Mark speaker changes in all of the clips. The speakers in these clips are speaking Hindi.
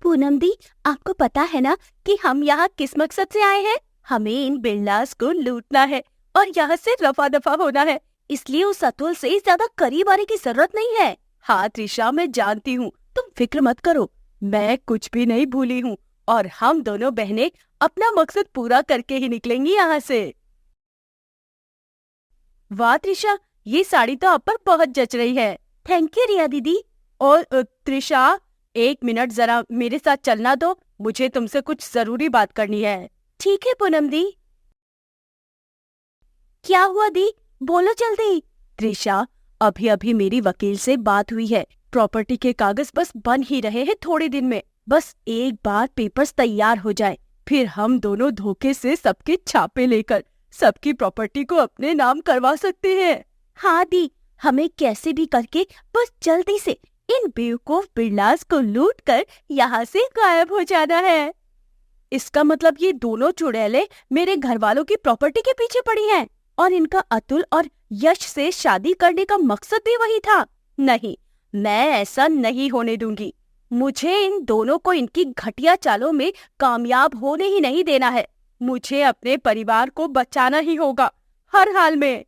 Speaker 1: पूनम दी, आपको पता है ना कि हम यहाँ किस मकसद से आए हैं? हमें इन बिरलास को लूटना है और यहाँ से रफा दफा होना है। इसलिए उस अतुल से ज्यादा करीब आने की जरूरत नहीं है। हाँ त्रिशा, मैं जानती हूँ, तुम फिक्र मत करो। मैं कुछ भी नहीं भूली हूँ और हम दोनों बहनें अपना मकसद पूरा करके ही निकलेंगी यहाँ से। वाह त्रिशा, ये साड़ी तो आप पर बहुत जच रही है। थैंक यू रिया दीदी। और त्रिशा, 1 मिनट जरा मेरे साथ चलना दो, मुझे तुमसे कुछ जरूरी बात करनी है। ठीक है पूनम दी। क्या हुआ दी, बोलो जल्दी। त्रिशा, अभी अभी मेरी वकील से बात हुई है। प्रॉपर्टी के कागज बस बन ही रहे हैं थोड़े दिन में। बस एक बार पेपर्स तैयार हो जाए, फिर हम दोनों धोखे से सबके छापे लेकर सबकी प्रॉपर्टी को अपने नाम करवा सकते हैं। हाँ दी, हमें कैसे भी करके बस जल्दी से इन बेवकूफ बिरलास को लूट कर यहाँ से गायब हो जाना है। इसका मतलब ये दोनों चुड़ैलें मेरे घर वालों की प्रॉपर्टी के पीछे पड़ी हैं और इनका अतुल और यश से शादी करने का मकसद भी वही था। नहीं, मैं ऐसा नहीं होने दूंगी। मुझे इन दोनों को इनकी घटिया चालों में कामयाब होने ही नहीं देना है। मुझे अपने परिवार को बचाना ही होगा, हर हाल में।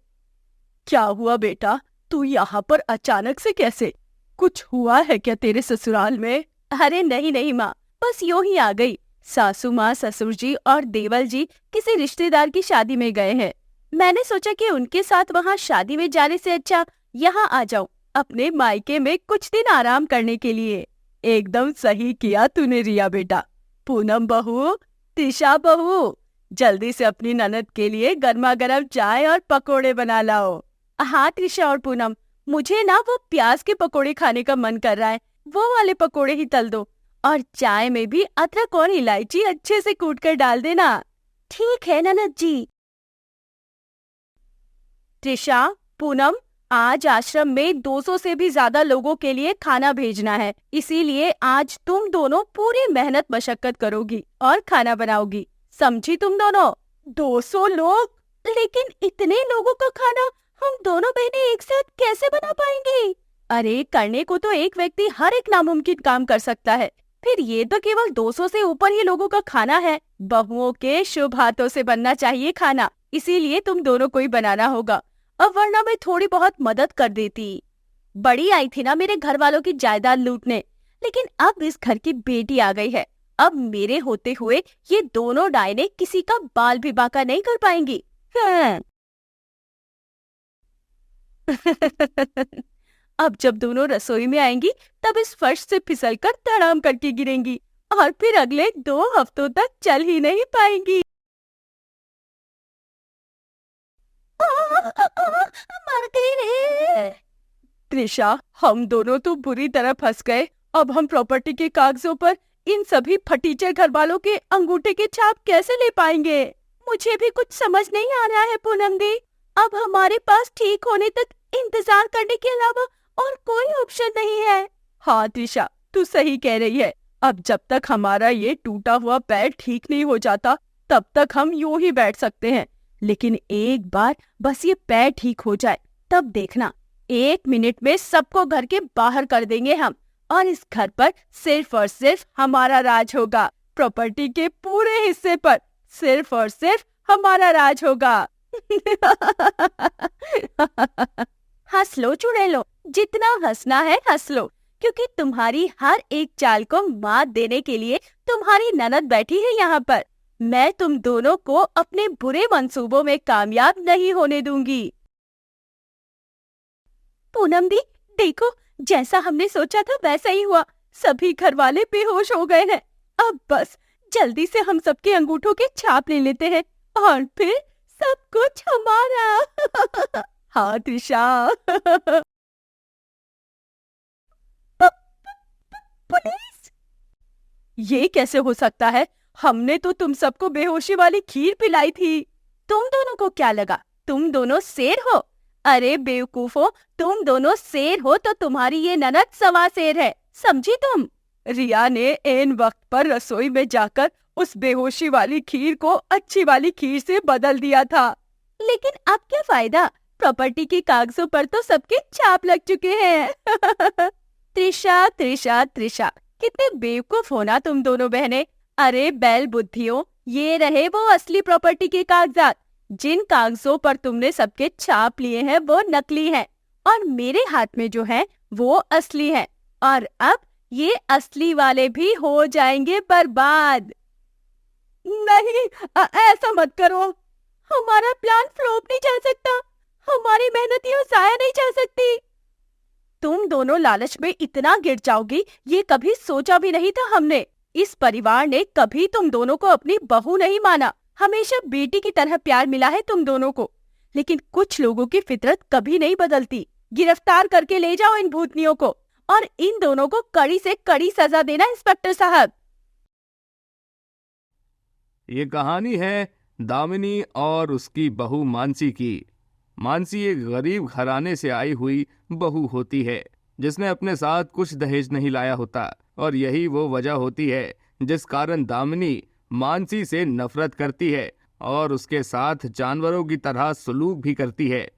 Speaker 1: क्या हुआ बेटा, तू यहाँ पर अचानक से कैसे? कुछ हुआ है क्या तेरे ससुराल में? अरे नहीं नहीं माँ, बस यूं ही आ गई। सासू माँ, ससुर जी और देवर जी किसी रिश्तेदार की शादी में गए हैं। मैंने सोचा कि उनके साथ वहाँ शादी में जाने से अच्छा यहाँ आ जाऊं, अपने मायके में कुछ दिन आराम करने के लिए। एकदम सही किया तूने रिया बेटा। पूनम बहू, तिशा बहू, जल्दी से अपनी ननद के लिए गर्मा गर्म चाय और पकोड़े बना लाओ। हाँ त्रिशा और पूनम, मुझे ना वो प्याज के पकोड़े खाने का मन कर रहा है। वो वाले पकोड़े ही तल दो और चाय में भी अदरक और इलायची अच्छे से कूट कर डाल देना। ठीक है ननद जी। त्रिशा, पूनम, आज आश्रम में 200 से भी ज्यादा लोगों के लिए खाना भेजना है, इसीलिए आज तुम दोनों पूरी मेहनत मशक्कत करोगी और खाना बनाओगी। समझी तुम दोनों? 200 लोग? लेकिन इतने लोगों का खाना हम दोनों बहनें एक साथ कैसे बना पाएंगी? अरे करने को तो एक व्यक्ति हर एक नामुमकिन काम कर सकता है, फिर ये तो केवल 200 से ऊपर ही लोगों का खाना है। बहुओं के शुभ हाथों से बनना चाहिए खाना, इसीलिए तुम दोनों को ही बनाना होगा। अब वरना मैं थोड़ी बहुत मदद कर देती। बड़ी आई थी ना मेरे घर वालों की जायदाद लूटने, लेकिन अब इस घर की बेटी आ गई है। अब मेरे होते हुए ये दोनों डायने किसी का बाल भी बांका नहीं कर पाएंगी। हाँ। अब जब दोनों रसोई में आएंगी तब इस फर्श से फिसलकर धड़ाम करके गिरेंगी और फिर अगले 2 हफ्तों तक चल ही नहीं पाएंगी। मर गई रे। त्रिशा, हम दोनों तो बुरी तरह फंस गए। अब हम प्रॉपर्टी के कागजों पर इन सभी फटीचर घर वालों के अंगूठे के छाप कैसे ले पाएंगे? मुझे भी कुछ समझ नहीं आ रहा है पूनम दी। अब हमारे पास ठीक होने तक इंतजार करने के अलावा और कोई ऑप्शन नहीं है। हाँ त्रिशा, तू सही कह रही है। अब जब तक हमारा ये टूटा हुआ पैर ठीक नहीं हो जाता तब तक हम यूं ही बैठ सकते हैं, लेकिन एक बार बस ये पैर ठीक हो जाए, तब देखना 1 मिनट में सबको घर के बाहर कर देंगे हम, और इस घर पर सिर्फ और सिर्फ हमारा राज होगा। प्रॉपर्टी के पूरे हिस्से पर सिर्फ और सिर्फ हमारा राज होगा। हंस लो चुड़ैलो, जितना हंसना है हंस लो, क्योंकि तुम्हारी हर एक चाल को मात देने के लिए तुम्हारी ननद बैठी है यहाँ पर। मैं तुम दोनों को अपने बुरे मंसूबों में कामयाब नहीं होने दूंगी। पूनम दी, देखो, जैसा हमने सोचा था वैसा ही हुआ। सभी घर वाले बेहोश हो गए हैं। अब बस जल्दी से हम सबके अंगूठों के छाप ले लेते हैं और फिर सब कुछ हमारा। हाँ त्रिशा। पुलिस? ये कैसे हो सकता है? हमने तो तुम सबको बेहोशी वाली खीर पिलाई थी। तुम दोनों को क्या लगा तुम दोनों शेर हो? अरे बेवकूफो, तुम दोनों शेर हो तो तुम्हारी ये ननद सवा शेर है, समझी तुम? रिया ने ऐन वक्त पर रसोई में जाकर उस बेहोशी वाली खीर को अच्छी वाली खीर से बदल दिया था। लेकिन अब क्या फायदा, प्रॉपर्टी के कागजों पर तो सबके छाप लग चुके हैं। त्रिशा त्रिशा त्रिशा, कितने बेवकूफ हो ना तुम दोनों बहनें। अरे बैल बुद्धियों, ये रहे वो असली प्रॉपर्टी के कागजात। जिन कागजों पर तुमने सबके छाप लिए हैं वो नकली हैं और मेरे हाथ में जो है वो असली है। और अब ये असली वाले भी हो जाएंगे बर्बाद। नहीं, ऐसा मत करो। हमारा प्लान फ्लॉप नहीं जा सकता। हमारी मेहनतियों जाया नहीं जा सकती। तुम दोनों लालच में इतना गिर जाओगी ये कभी सोचा भी नहीं था हमने। इस परिवार ने कभी तुम दोनों को अपनी बहू नहीं माना। हमेशा बेटी की तरह प्यार मिला है तुम दोनों को। लेकिन कुछ लोगों की फितरत कभी नहीं बदलती। गिरफ्तार करके ले जाओ इन भूतनियों को और इन दोनों को कड़ी से कड़ी सजा देना इंस्पेक्टर साहब।
Speaker 2: ये कहानी है दामिनी और उसकी बहू मानसी की। मानसी एक गरीब घराने से आई हुई बहू होती है जिसने अपने साथ कुछ दहेज नहीं लाया होता और यही वो वजह होती है जिस कारण दामिनी मानसी से नफरत करती है और उसके साथ जानवरों की तरह सलूक भी करती है।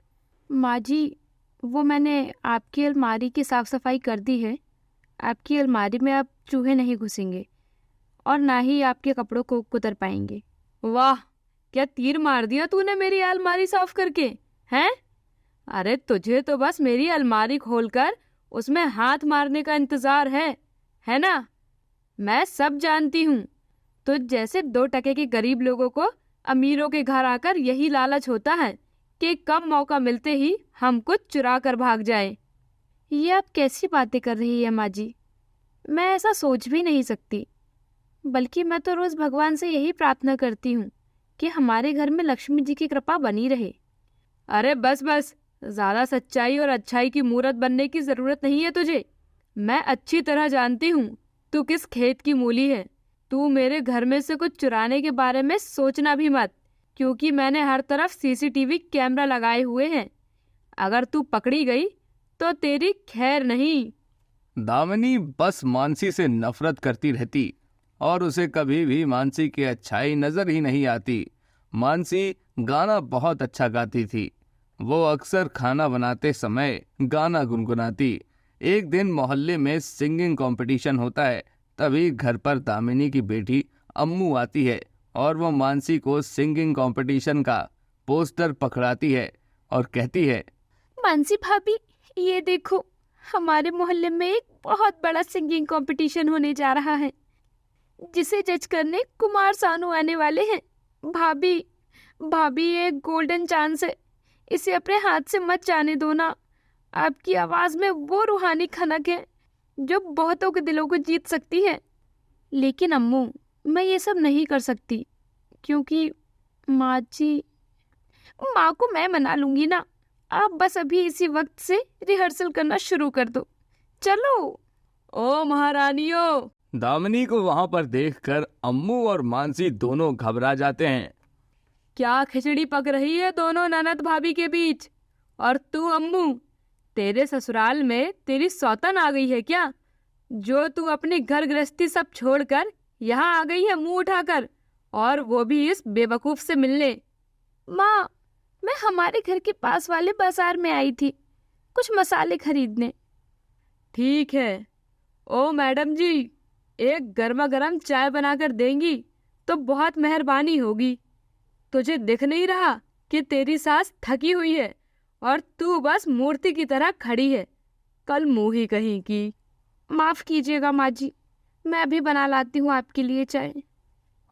Speaker 3: माँ जी, वो मैंने आपकी अलमारी की साफ सफाई कर दी है। आपकी अलमारी में अब चूहे नहीं घुसेंगे और ना ही आपके कपड़ों को कुतर पाएंगे। वाह, क्या तीर मार दिया तूने मेरी अलमारी साफ करके, हैं? अरे तुझे तो बस मेरी अलमारी खोलकर उसमें हाथ मारने का इंतजार है ना? मैं सब जानती हूँ। तुझ जैसे 2 टके के गरीब लोगों को अमीरों के घर आकर यही लालच होता है कि कम मौका मिलते ही हम कुछ चुरा कर भाग जाए। ये आप कैसी बातें कर रही है माँ जी? मैं ऐसा सोच भी नहीं सकती। बल्कि मैं तो रोज भगवान से यही प्रार्थना करती हूँ कि हमारे घर में लक्ष्मी जी की कृपा बनी रहे। अरे बस बस, ज्यादा सच्चाई और अच्छाई की मूरत बनने की जरूरत नहीं है तुझे। मैं अच्छी तरह जानती हूँ तू किस खेत की मूली है। तू मेरे घर में से कुछ चुराने के बारे में सोचना भी मत, क्योंकि मैंने हर तरफ सीसीटीवी कैमरा लगाए हुए हैं। अगर तू पकड़ी गई तो तेरी खैर नहीं।
Speaker 2: दामिनी बस मानसी से नफरत करती रहती और उसे कभी भी मानसी की अच्छाई नजर ही नहीं आती। मानसी गाना बहुत अच्छा गाती थी। वो अक्सर खाना बनाते समय गाना गुनगुनाती। एक दिन मोहल्ले में सिंगिंग कंपटीशन होता है। तभी घर पर दामिनी की बेटी अम्मू आती है और वो मानसी को सिंगिंग कंपटीशन का पोस्टर पकड़ाती है और कहती है,
Speaker 3: मानसी भाभी, ये देखो, हमारे मोहल्ले में एक बहुत बड़ा सिंगिंग कंपटीशन होने जा रहा है जिसे जज करने कुमार सानू आने वाले हैं। भाभी भाभी, ये गोल्डन चांस है, इसे अपने हाथ से मत जाने दो ना। आपकी आवाज में वो रूहानी खनक है जो बहुतों के दिलों को जीत सकती है। लेकिन अम्मू, मैं ये सब नहीं कर सकती क्योंकि माँ जी, माँ को मैं मना लूंगी ना। आप बस अभी इसी वक्त से रिहर्सल करना शुरू कर दो। चलो।
Speaker 1: ओ महारानियों।
Speaker 2: दामिनी को वहां पर देखकर अम्मू और मानसी दोनों घबरा जाते हैं।
Speaker 1: क्या खिचड़ी पक रही है दोनों ननद भाभी के बीच? और तू अम्मू, तेरे ससुराल में तेरी सौतन आ गई है क्या, जो तू अपनी घर गृहस्थी सब छोड़कर यहाँ आ गई है मुंह उठाकर, और वो भी इस बेवकूफ से मिलने?
Speaker 3: माँ, मैं हमारे घर के पास वाले बाजार में आई थी कुछ मसाले खरीदने।
Speaker 1: ठीक है। ओ मैडम जी, एक गर्मा गर्म चाय बनाकर देंगी तो बहुत मेहरबानी होगी। तुझे दिख नहीं रहा कि तेरी सास थकी हुई है और तू बस मूर्ति की तरह खड़ी है, कल मुंह ही कहीं की।
Speaker 3: माफ कीजिएगा माँ जी, मैं अभी बना लाती हूँ आपके लिए चाय।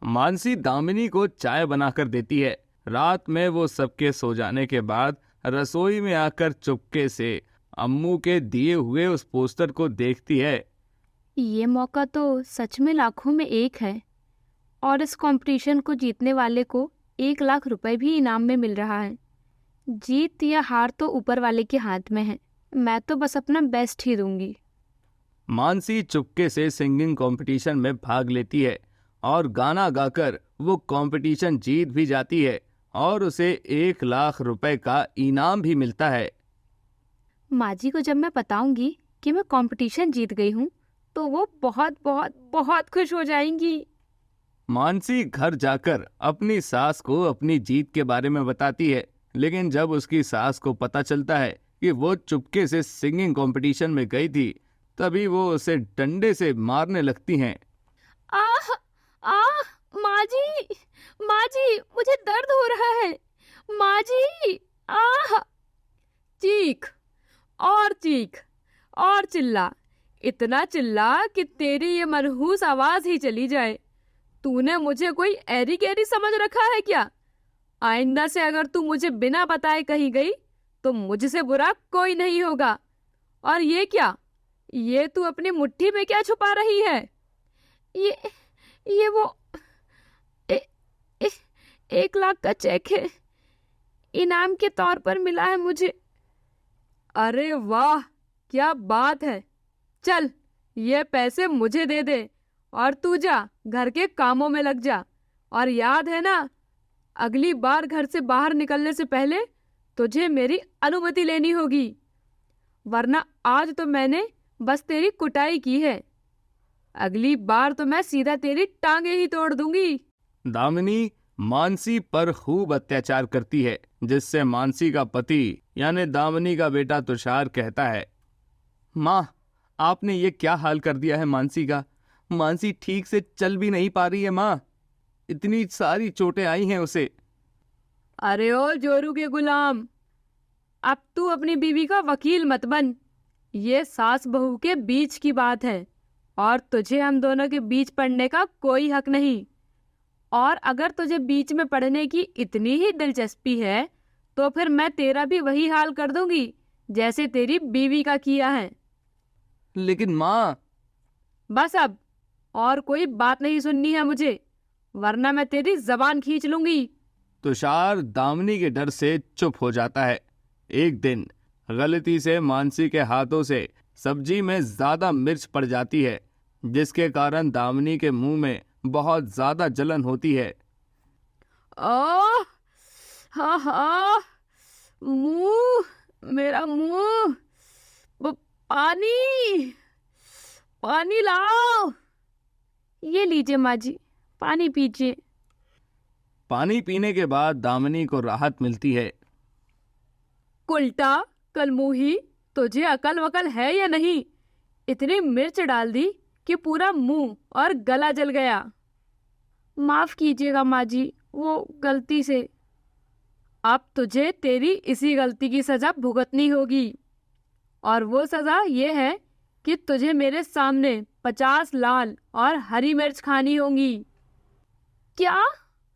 Speaker 2: मानसी दामिनी को चाय बनाकर देती है। रात में वो सबके सो जाने के बाद रसोई में आकर चुपके से अम्मू के दिए हुए उस पोस्टर को देखती है।
Speaker 3: ये मौका तो सच में लाखों में एक है और इस कंपटीशन को जीतने वाले को 1 लाख रुपए भी इनाम में मिल रहा है। जीत या हार तो ऊपर वाले के हाथ में है। मैं तो बस अपना बेस्ट ही दूंगी।
Speaker 2: मानसी चुपके से सिंगिंग कंपटीशन में भाग लेती है और गाना गाकर वो कंपटीशन जीत भी जाती है और उसे 1 लाख रुपए का इनाम भी मिलता है।
Speaker 3: माँ जी को जब मैं बताऊंगी कि मैं कंपटीशन जीत गई हूँ तो वो बहुत बहुत बहुत खुश हो जाएंगी।
Speaker 2: मानसी घर जाकर अपनी सास को अपनी जीत के बारे में बताती है, लेकिन जब उसकी सास को पता चलता है कि वो चुपके से सिंगिंग कंपटीशन में गई थी तभी वो उसे डंडे से मारने लगती हैं।
Speaker 3: आह आह माँ जी मुझे दर्द हो रहा है। माँ जी आह। चीख और चिल्ला, इतना चिल्ला कि तेरी ये मनहूस आवाज ही चली जाए। तूने मुझे कोई एरी गैरी समझ रखा है क्या? आइंदा से अगर तू मुझे बिना बताए कहीं गई तो मुझसे बुरा कोई नहीं होगा। और ये क्या, ये तू अपनी मुट्ठी में क्या छुपा रही है? ये वो 1 लाख का चेक है, इनाम के तौर पर मिला है मुझे। अरे वाह, क्या बात है। चल ये पैसे मुझे दे दे और तू जा घर के कामों में लग जा। और याद है ना, अगली बार घर से बाहर निकलने से पहले तुझे मेरी अनुमति लेनी होगी, वरना आज तो मैंने बस तेरी कुटाई की है। अगली बार तो मैं सीधा तेरी टांगे ही तोड़ दूंगी।
Speaker 2: दामिनी मानसी पर खूब अत्याचार करती है, जिससे मानसी का पति यानी दामिनी का बेटा तुषार कहता है, माँ आपने ये क्या हाल कर दिया है मानसी का। मानसी ठीक से चल भी नहीं पा रही है माँ, इतनी सारी चोटें आई हैं उसे।
Speaker 3: अरे ओ जोरू के गुलाम, अब तू अपनी बीवी का वकील मत बन। ये सास बहू के बीच की बात है और तुझे हम दोनों के बीच पड़ने का कोई हक नहीं। और अगर तुझे बीच में पड़ने की इतनी ही दिलचस्पी है तो फिर मैं तेरा भी वही हाल कर दूंगी जैसे तेरी बीवी का किया है।
Speaker 2: लेकिन माँ।
Speaker 3: बस अब और कोई बात नहीं सुननी है मुझे, वरना मैं तेरी जबान खींच लूंगी।
Speaker 2: तुषार दामिनी के डर से चुप हो जाता है। एक दिन गलती से मानसी के हाथों से सब्जी में ज्यादा मिर्च पड़ जाती है, जिसके कारण दामिनी के मुंह में बहुत ज्यादा जलन होती है।
Speaker 3: ओह हाँ हाँ, मेरा मुंह, पानी लाओ। ये लीजिए माँ जी, पानी पीजिए।
Speaker 2: पानी पीने के बाद दामिनी को राहत मिलती है।
Speaker 3: उल्टा कलमुही, तुझे अकल वकल है या नहीं? इतनी मिर्च डाल दी कि पूरा मुंह और गला जल गया। माफ कीजिएगा माँ जी, वो गलती से। अब तुझे तेरी इसी गलती की सजा भुगतनी होगी, और वो सजा ये है कि तुझे मेरे सामने 50 लाल और हरी मिर्च खानी होंगी। क्या?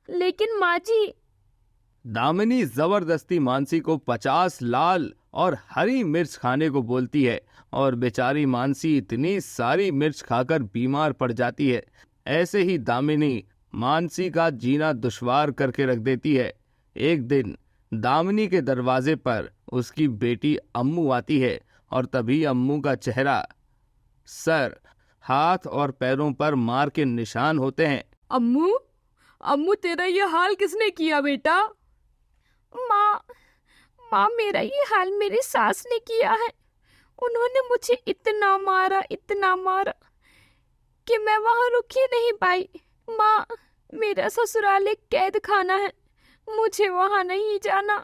Speaker 3: लेकिन माँ जी।
Speaker 2: दामिनी जबरदस्ती मानसी को 50 लाल और हरी मिर्च खाने को बोलती है और बेचारी मानसी इतनी सारी मिर्च खाकर बीमार पड़ जाती है। ऐसे ही दामिनी मानसी का जीना दुश्वार करके रख देती है। एक दिन दामिनी के दरवाजे पर उसकी बेटी अम्मू आती है और तभी अम्मू का चेहरा, सर, हाथ और पैरों पर मार के निशान होते हैं।
Speaker 3: अम्मू तेरा ये हाल किसने किया बेटा? माँ मेरा ये हाल मेरी सास ने किया है। उन्होंने मुझे इतना मारा कि मैं वहां रुक ही नहीं पाई। माँ, मेरा ससुराल एक कैद खाना है, मुझे वहां नहीं जाना।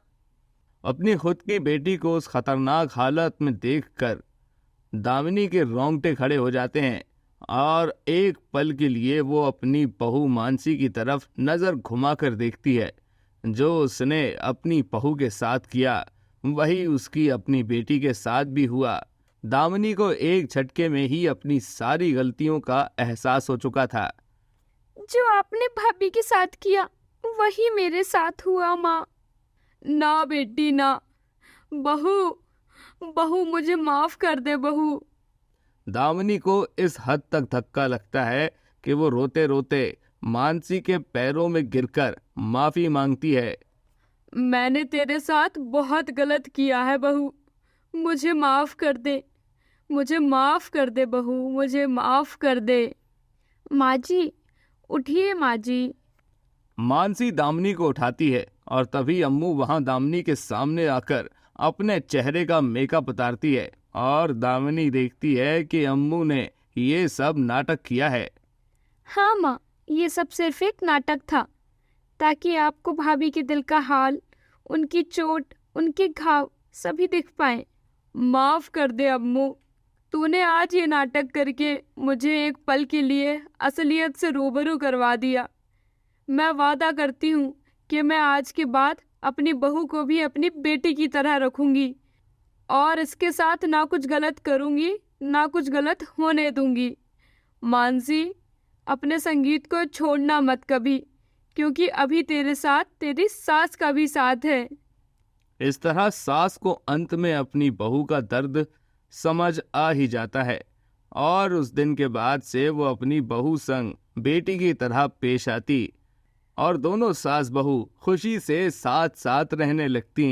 Speaker 2: अपनी खुद की बेटी को उस खतरनाक हालत में देखकर दामिनी के रोंगटे खड़े हो जाते हैं और एक पल के लिए वो अपनी बहू मानसी की तरफ नजर घुमाकर देखती है। जो उसने अपनी बहू के साथ किया वही उसकी अपनी बेटी के साथ भी हुआ। दामिनी को एक झटके में ही अपनी सारी गलतियों का एहसास हो चुका था।
Speaker 3: जो आपने भाभी के साथ किया वही मेरे साथ हुआ माँ। ना बेटी ना, बहू मुझे माफ कर दे बहू।
Speaker 2: दामिनी को इस हद तक धक्का लगता है कि वो रोते रोते मानसी के पैरों में गिरकर माफी मांगती है।
Speaker 3: मैंने तेरे साथ बहुत गलत किया है बहू, मुझे माफ कर दे बहू, मुझे माफ कर दे। माँ जी उठिए माँ जी।
Speaker 2: मानसी दामिनी को उठाती है और तभी अम्मू वहां दामिनी के सामने आकर अपने चेहरे का मेकअप उतारती है और दामिनी देखती है कि अम्मू ने ये सब नाटक किया है।
Speaker 3: हाँ माँ, ये सब सिर्फ एक नाटक था ताकि आपको भाभी के दिल का हाल, उनकी चोट, उनके घाव सभी दिख पाए। माफ कर दे अम्मू, तूने आज ये नाटक करके मुझे एक पल के लिए असलियत से रूबरू करवा दिया। मैं वादा करती हूँ कि मैं आज के बाद अपनी बहू को भी अपनी बेटी की तरह रखूंगी और इसके साथ ना कुछ गलत करूंगी, ना कुछ गलत होने दूंगी। मानसी, अपने संगीत को छोड़ना मत कभी, क्योंकि अभी तेरे साथ तेरी सास का भी साथ है।
Speaker 2: इस तरह सास को अंत में अपनी बहू का दर्द समझ आ ही जाता है और उस दिन के बाद से वो अपनी बहू संग बेटी की तरह पेश आती और दोनों सास बहू खुशी से साथ साथ रहने लगती।